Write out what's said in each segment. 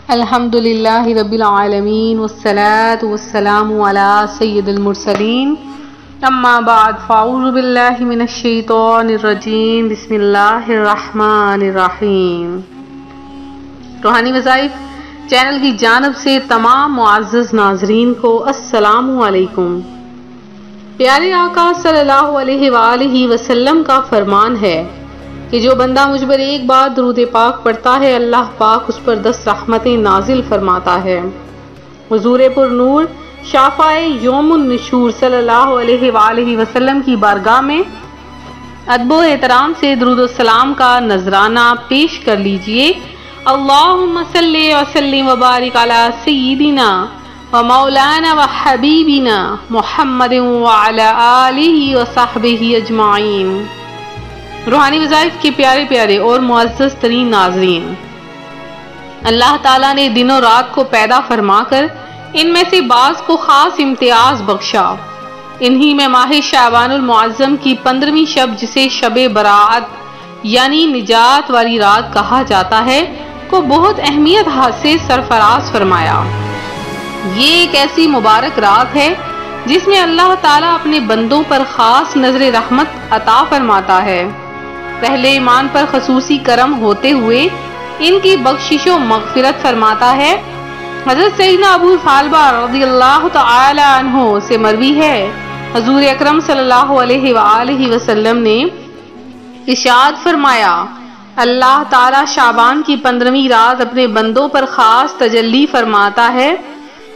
الحمدللہ رب العالمین والصلاة والسلام علی سید المرسلین اما بعد فاعوذ باللہ من الشیطان الرجیم بسم اللہ الرحمن الرحیم۔ روحانی وظائف چینل کی جانب سے تمام معزز ناظرین کو السلام علیکم۔ پیارے آقا صلی اللہ علیہ وآلہ وسلم کا فرمان ہے کہ جو بندہ مجھ پر ایک بار درود پاک پڑھتا ہے اللہ پاک اس پر 10 رحمتیں نازل فرماتا ہے۔ حضور پر نور شافعِ یوم النشور صلی اللہ علیہ وآلہ وسلم کی بارگاہ میں ادب و احترام سے درود و سلام کا نذرانہ پیش کر لیجئے۔ اللہم صلی وسلم وبارک علی سیدنا و مولانا و حبیبنا محمد وعلی آلہ و صحبہ اجمعین۔ روحانی وظائف کے پیارے پیارے اور معزز ترین ناظرین، اللہ تعالیٰ نے دن و رات کو پیدا فرما کر ان میں سے بعض کو خاص امتیاز بخشا۔ انہی میں ماہ شعبان المعظم کی 15ویں شب جسے شب براءت یعنی نجات والی رات کہا جاتا ہے کو بہت اہمیت سے سرفراز فرمایا۔ یہ ایک ایسی مبارک رات ہے جس میں اللہ تعالیٰ اپنے بندوں پر خاص نظر رحمت عطا فرماتا ہے۔ پہلے ایمان پر خصوصی کرم ہوتے ہوئے ان کی بخشش و مغفرت فرماتا ہے۔ حضرت سیدنا ابو ثعلبہ رضی اللہ تعالی عنہ سے مروی ہے، حضور اکرم صلی اللہ علیہ وآلہ وسلم نے ارشاد فرمایا، اللہ تعالی شعبان کی 15ویں رات اپنے بندوں پر خاص تجلی فرماتا ہے،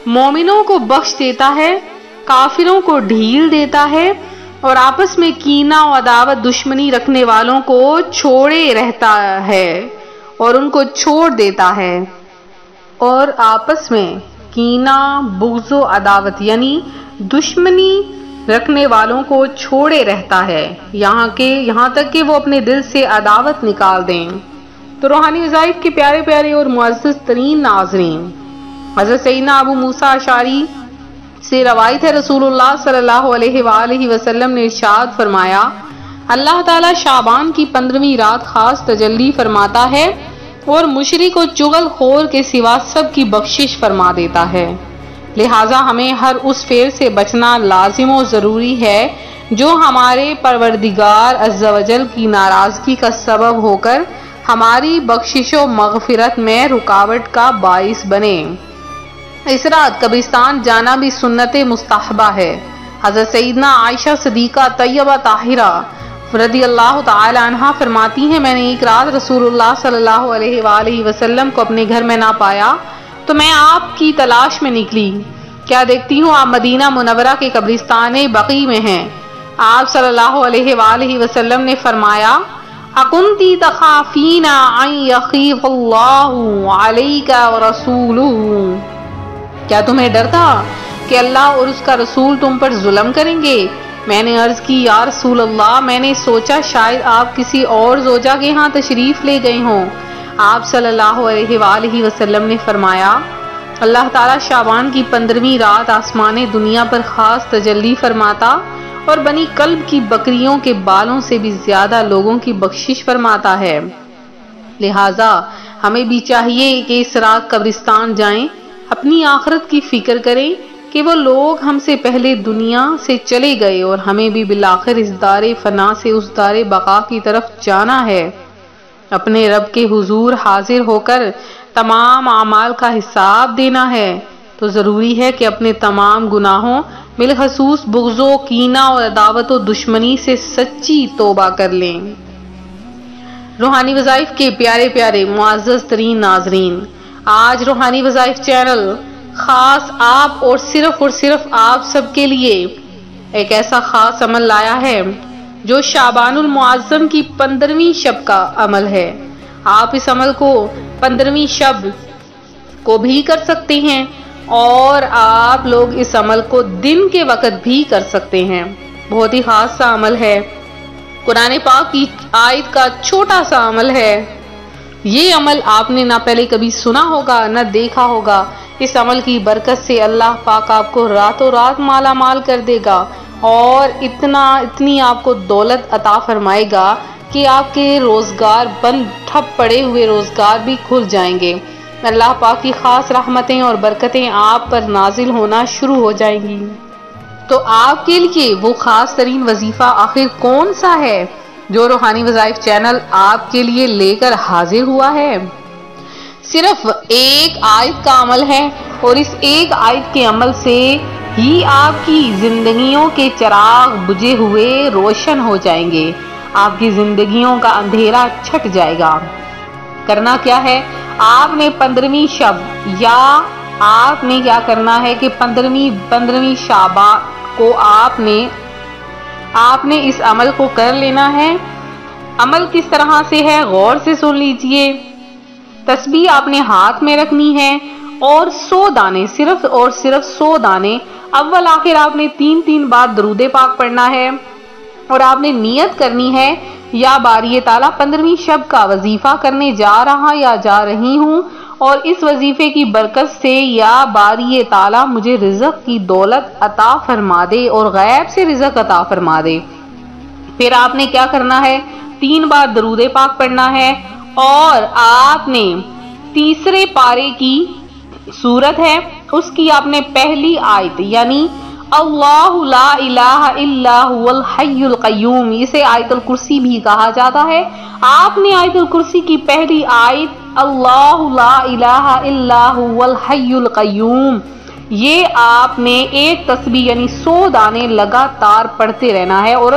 مومنوں کو بخش دیتا ہے، کافروں کو ڈھیل دیتا ہے اور آپس میں کینہ و عداوت دشمنی رکھنے والوں کو چھوڑے رہتا ہے اور ان کو چھوڑ دیتا ہے، اور آپس میں کینہ بغض و عداوت یعنی دشمنی رکھنے والوں کو چھوڑے رہتا ہے یہاں تک کہ وہ اپنے دل سے عداوت نکال دیں۔ تو روحانی وظائف کے پیارے پیارے اور معزز ترین ناظرین، حضرت سیدنا ابو موسیٰ اشعری سے روایت ہے، رسول اللہ صلی اللہ علیہ وآلہ وسلم نے ارشاد فرمایا، اللہ تعالیٰ شعبان کی 15ویں رات خاص تجلی فرماتا ہے اور مشرک و چغل خور کے سوا سب کی بخشش فرما دیتا ہے۔ لہٰذا ہمیں ہر اس فعل سے بچنا لازم و ضروری ہے جو ہمارے پروردگار عز و جل کی ناراضگی کا سبب ہو کر ہماری بخشش و مغفرت میں رکاوٹ کا باعث بنے۔ اس رات قبرستان جانا بھی سنت مستحبہ ہے۔ حضرت سیدنا عائشہ صدیقہ طیبہ طاہرہ رضی اللہ تعالی عنہا فرماتی ہیں، میں نے ایک رات رسول اللہ صلی اللہ علیہ وآلہ وسلم کو اپنے گھر میں نہ پایا تو میں آپ کی تلاش میں نکلی، کیا دیکھتی ہوں آپ مدینہ منورہ کے قبرستان بقیع میں ہیں۔ آپ صلی اللہ علیہ وآلہ وسلم نے فرمایا، اکنتی تخافین ان یخیف اللہ علیک ورسولہ، کیا تمہیں ڈر تھا کہ اللہ اور اس کا رسول تم پر ظلم کریں گے؟ میں نے عرض کی، یا رسول اللہ، میں نے سوچا شاید آپ کسی اور زوجہ کے ہاں تشریف لے گئے ہوں۔ آپ صلی اللہ علیہ وآلہ وسلم نے فرمایا، اللہ تعالیٰ شعبان کی 15ویں رات آسمان دنیا پر خاص تجلی فرماتا اور بنی کلب کی بکریوں کے بالوں سے بھی زیادہ لوگوں کی بخشش فرماتا ہے۔ لہٰذا ہمیں بھی چاہیے کہ اس رات قبرستان جائیں، اپنی آخرت کی فکر کریں کہ وہ لوگ ہم سے پہلے دنیا سے چلے گئے اور ہمیں بھی بالآخر اس دار فنا سے اس دار بقا کی طرف جانا ہے، اپنے رب کے حضور حاضر ہو کر تمام اعمال کا حساب دینا ہے۔ تو ضروری ہے کہ اپنے تمام گناہوں بالخصوص بغض و کینہ اور عداوت و دشمنی سے سچی توبہ کر لیں۔ روحانی وظائف کے پیارے پیارے معزز ترین ناظرین، آج روحانی وظائف چینل خاص آپ اور صرف آپ سب کے لیے ایک ایسا خاص عمل لایا ہے جو شعبان المعظم کی 15ویں شب کا عمل ہے۔ آپ اس عمل کو 15ویں شب کو بھی کر سکتے ہیں اور آپ لوگ اس عمل کو دن کے وقت بھی کر سکتے ہیں۔ بہت ہی خاص سا عمل ہے، قرآن پاک کی آیت کا چھوٹا سا عمل ہے۔ یہ عمل آپ نے نہ پہلے کبھی سنا ہوگا نہ دیکھا ہوگا۔ اس عمل کی برکت سے اللہ پاک آپ کو راتوں رات مالا مال کر دے گا اور اتنی آپ کو دولت عطا فرمائے گا کہ آپ کے روزگار بند ٹھپ پڑے ہوئے روزگار بھی کھل جائیں گے۔ اللہ پاک کی خاص رحمتیں اور برکتیں آپ پر نازل ہونا شروع ہو جائیں گی۔ تو آپ کے لیے وہ خاص ترین وظیفہ آخر کون سا ہے جو روحانی وظائف چینل آپ کے لیے لے کر حاضر ہوا ہے؟ صرف ایک آیت کا عمل ہے، اور اس ایک آیت کے عمل سے ہی آپ کی زندگیوں کے چراغ بجھے ہوئے روشن ہو جائیں گے، آپ کی زندگیوں کا اندھیرا چھٹ جائے گا۔ کرنا کیا ہے؟ آپ نے 15ویں شب یا آپ نے کیا کرنا ہے کہ 15ویں شعبان کو آپ نے اس عمل کو کر لینا ہے۔ عمل کس طرح سے ہے غور سے سن لیجئے۔ تسبیح آپ نے ہاتھ میں رکھنی ہے اور 100 دانے، صرف اور صرف 100 دانے اول آخر آپ نے 3 بار درود پاک پڑھنا ہے، اور آپ نے نیت کرنی ہے یا باری تعالیٰ 15ویں شب کا وظیفہ کرنے جا رہا یا جا رہی ہوں، اور اس وظیفے کی برکت سے یا باری تعالیٰ مجھے رزق کی دولت عطا فرما دے اور غیب سے رزق عطا فرما دے۔ پھر آپ نے کیا کرنا ہے؟ 3 بار درود پاک پڑھنا ہے، اور آپ نے تیسرے پارے کی سورت ہے اس کی آپ نے پہلی آیت یعنی اللہ لا الہ الا هو الحی القیوم، اسے آیت الکرسی بھی کہا جاتا ہے، آپ نے آیت الکرسی کی پہلی آیت اللہ لا الہ الا هو الحی القیوم، یہ آپ نے ایک تسبیح یعنی 100 دانے لگاتار پڑھتے رہنا ہے، اور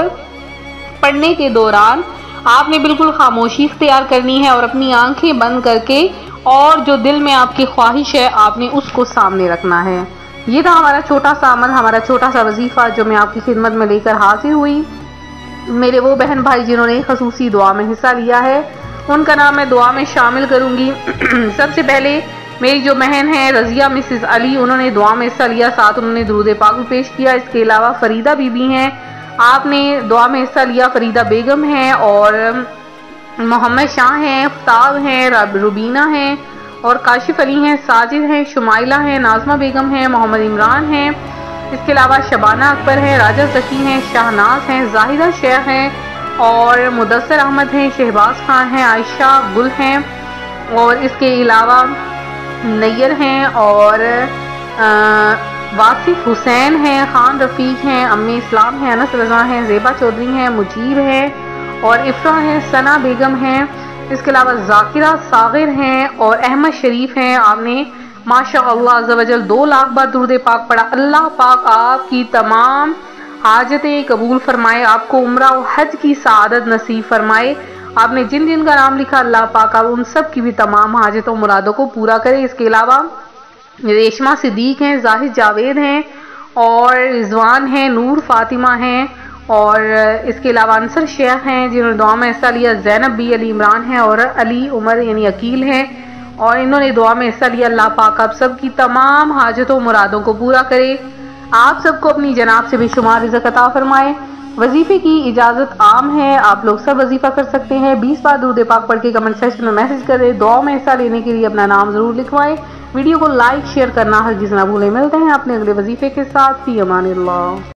پڑھنے کے دوران آپ نے بالکل خاموشی اختیار کرنی ہے اور اپنی آنکھیں بند کر کے، اور جو دل میں آپ کی خواہش ہے آپ نے اس کو سامنے رکھنا ہے۔ یہ تھا ہمارا چھوٹا سا عمل، ہمارا چھوٹا سا وظیفہ جو میں آپ کی خدمت میں لے کر حاضر ہوئی۔ میرے وہ بہن بھائی جنہوں نے خصوصی دعا میں حصہ لیا ہے ان کا نام میں دعا میں شامل کروں گی۔ سب سے پہلے میری جو بہن ہے رضیہ مسز علی، انہوں نے دعا میں حصہ لیا، ساتھ انہوں نے درود پاک بھی پیش کیا۔ اس کے علاوہ فریدہ بی بی ہیں، آپ نے دعا میں حصہ لیا، فریدہ بیگم ہیں، اور محمد شاہ ہیں، فتاب ہیں، روبینہ ہیں، اور کاشف علی ہیں، ساجد ہیں، شمائلہ ہیں، ناظمہ بیگم ہیں، محمد عمران ہیں، اس کے علاوہ شبانہ اکبر ہیں، راجہ ذکی ہیں، شاہناز ہیں، زاہدہ شیخ ہیں، اور مدثر احمد ہیں، شہباز خان ہیں، عائشہ گل ہیں، اور اس کے علاوہ نیر ہیں، اور واصف حسین ہیں، خان رفیق ہیں، ام اسلام ہیں، انس رضا ہیں، زیبا چودھری ہیں، مجیب ہیں، اور افرا ہیں، ثنا بیگم ہیں، اس کے علاوہ ذاکرہ صاغر ہیں، اور احمد شریف ہیں۔ آپ نے ماشاء اللہ عز و جل 2 لاکھ بار درود پاک پڑھا۔ اللہ پاک آپ کی تمام حاجتیں قبول فرمائے، آپ کو عمرہ و حج کی سعادت نصیب فرمائے۔ آپ نے جن جن کا نام لکھا اللہ پاک آپ ان سب کی بھی تمام حاجتوں مرادوں کو پورا کرے۔ اس کے علاوہ ریشمہ صدیق ہیں، زاہد جاوید ہیں، اور رضوان ہیں، نور فاطمہ ہیں، اور اس کے علاوہ انصر شیخ ہیں جنہوں نے دعا میں حصہ لیا، زینب بی علی عمران ہیں، اور علی عمر یعنی عقیل ہیں، اور انہوں نے دعا میں حصہ لیا۔ اللہ پاک آپ سب کی تمام حاجتوں مرادوں کو پورا کرے، آپ سب کو اپنی جناب سے بے شمار رزق عطا فرمائے۔ وظیفے کی اجازت عام ہے، آپ لوگ سب وظیفہ کر سکتے ہیں۔ 20 بار درود پاک پڑھ کے کمنٹ سیکشن میں میسج کریں، دعا میں حصہ لینے کے لیے اپنا نام ضرور لکھوائیں، ویڈیو کو لائک شیئر کرنا ہرگز نہ بھولیں۔ ملتے ہیں اپنے اگلے وظیفے کے ساتھ، فی امان اللہ۔